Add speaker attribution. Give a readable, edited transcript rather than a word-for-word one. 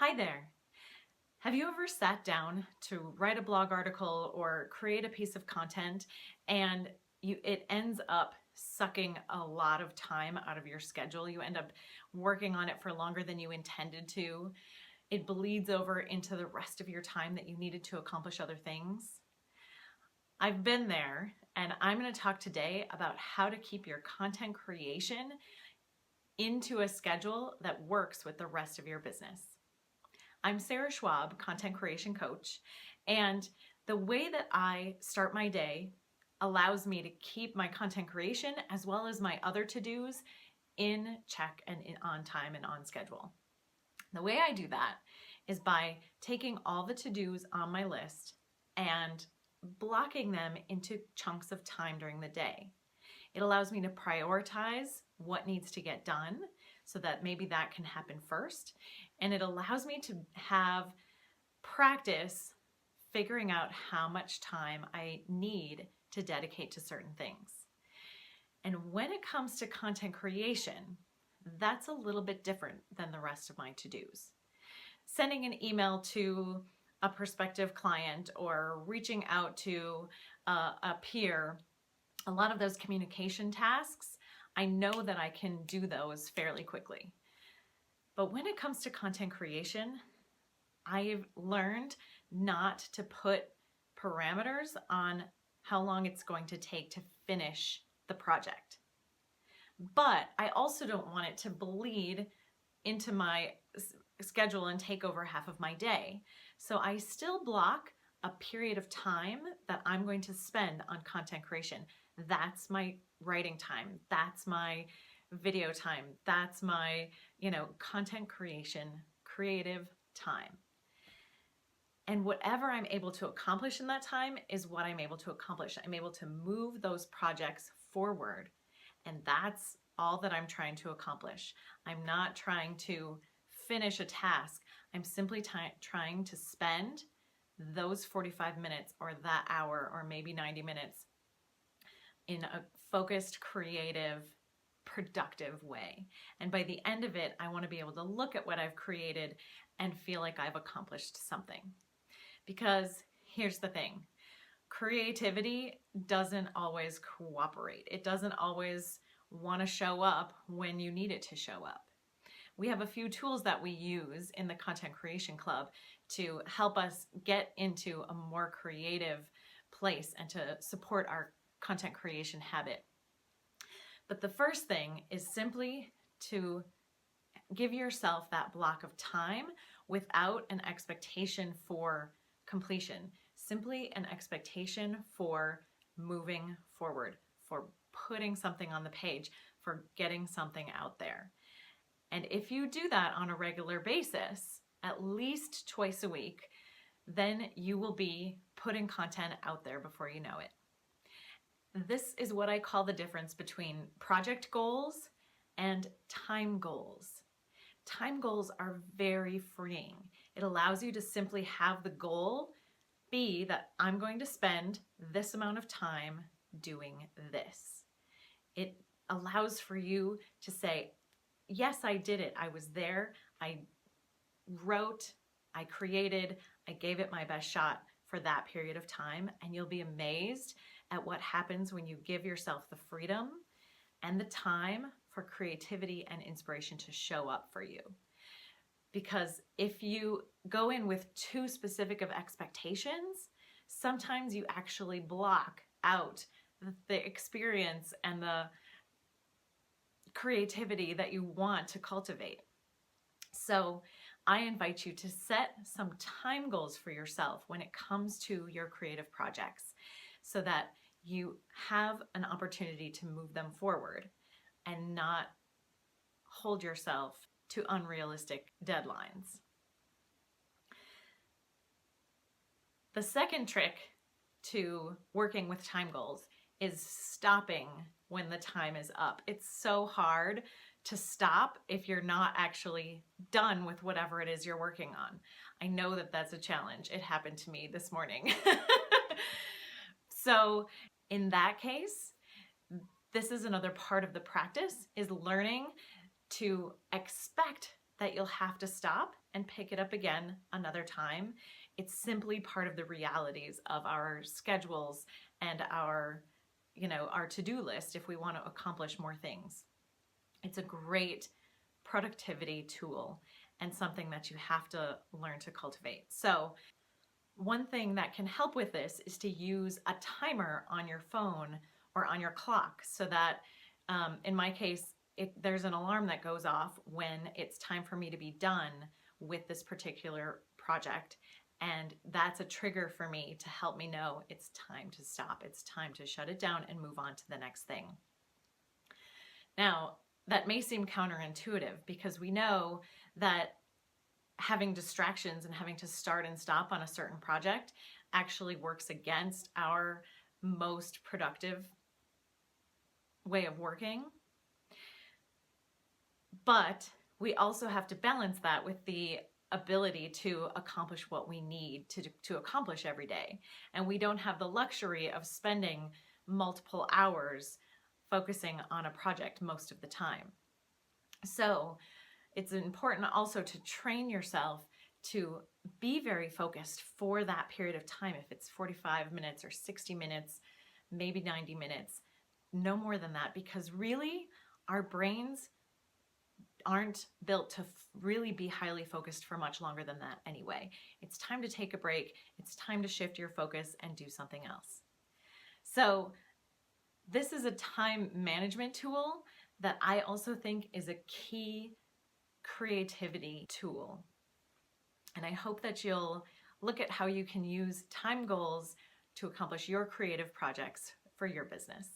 Speaker 1: Hi there. Have you ever sat down to write a blog article or create a piece of content and it ends up sucking a lot of time out of your schedule? You end up working on it for longer than you intended to. It bleeds over into the rest of your time that you needed to accomplish other things. I've been there, and I'm going to talk today about how to keep your content creation into a schedule that works with the rest of your business. I'm Sarah Schwab, content creation coach, and the way that I start my day allows me to keep my content creation as well as my other to-dos in check and on time and on schedule. The way I do that is by taking all the to-dos on my list and blocking them into chunks of time during the day. It allows me to prioritize what needs to get done so that maybe that can happen first. And it allows me to have practice figuring out how much time I need to dedicate to certain things. And when it comes to content creation, that's a little bit different than the rest of my to-dos. Sending an email to a prospective client or reaching out to a peer, a lot of those communication tasks, I know that I can do those fairly quickly. But when it comes to content creation, I've learned not to put parameters on how long it's going to take to finish the project. But I also don't want it to bleed into my schedule and take over half of my day. So I still block a period of time that I'm going to spend on content creation. That's my writing time. That's my video time. That's my, content creation, creative time. And whatever I'm able to accomplish in that time is what I'm able to accomplish. I'm able to move those projects forward. And that's all that I'm trying to accomplish. I'm not trying to finish a task. I'm simply trying to spend those 45 minutes or that hour or maybe 90 minutes in a focused, creative, productive way. And by the end of it, I want to be able to look at what I've created and feel like I've accomplished something. Because here's the thing, creativity doesn't always cooperate. It doesn't always want to show up when you need it to show up. We have a few tools that we use in the Content Creation Club to help us get into a more creative place and to support our content creation habit. But the first thing is simply to give yourself that block of time without an expectation for completion, simply an expectation for moving forward, for putting something on the page, for getting something out there. And if you do that on a regular basis, at least twice a week, then you will be putting content out there before you know it. This is what I call the difference between project goals and time goals. Time goals are very freeing. It allows you to simply have the goal be that I'm going to spend this amount of time doing this. It allows for you to say, yes, I did it. I was there. I wrote, I created, I gave it my best shot for that period of time. And you'll be amazed at what happens when you give yourself the freedom and the time for creativity and inspiration to show up for you. Because if you go in with too specific of expectations, sometimes you actually block out the experience and the creativity that you want to cultivate. So I invite you to set some time goals for yourself when it comes to your creative projects so that you have an opportunity to move them forward and not hold yourself to unrealistic deadlines. The second trick to working with time goals is stopping when the time is up. It's so hard to stop if you're not actually done with whatever it is you're working on. I know that that's a challenge. It happened to me this morning. So in that case, this is another part of the practice, is learning to expect that you'll have to stop and pick it up again another time. It's simply part of the realities of our schedules and our to-do list if we want to accomplish more things. It's a great productivity tool and something that you have to learn to cultivate. So one thing that can help with this is to use a timer on your phone or on your clock, so that in my case, there's an alarm that goes off when it's time for me to be done with this particular project. And that's a trigger for me to help me know it's time to stop. It's time to shut it down and move on to the next thing. Now, that may seem counterintuitive, because we know that having distractions and having to start and stop on a certain project actually works against our most productive way of working. But we also have to balance that with the ability to accomplish what we need to accomplish every day. And we don't have the luxury of spending multiple hours focusing on a project most of the time. So it's important also to train yourself to be very focused for that period of time. If it's 45 minutes or 60 minutes, maybe 90 minutes, no more than that, because really our brains aren't built to really be highly focused for much longer than that anyway. It's time to take a break. It's time to shift your focus and do something else. So this is a time management tool that I also think is a key creativity tool. And I hope that you'll look at how you can use time goals to accomplish your creative projects for your business.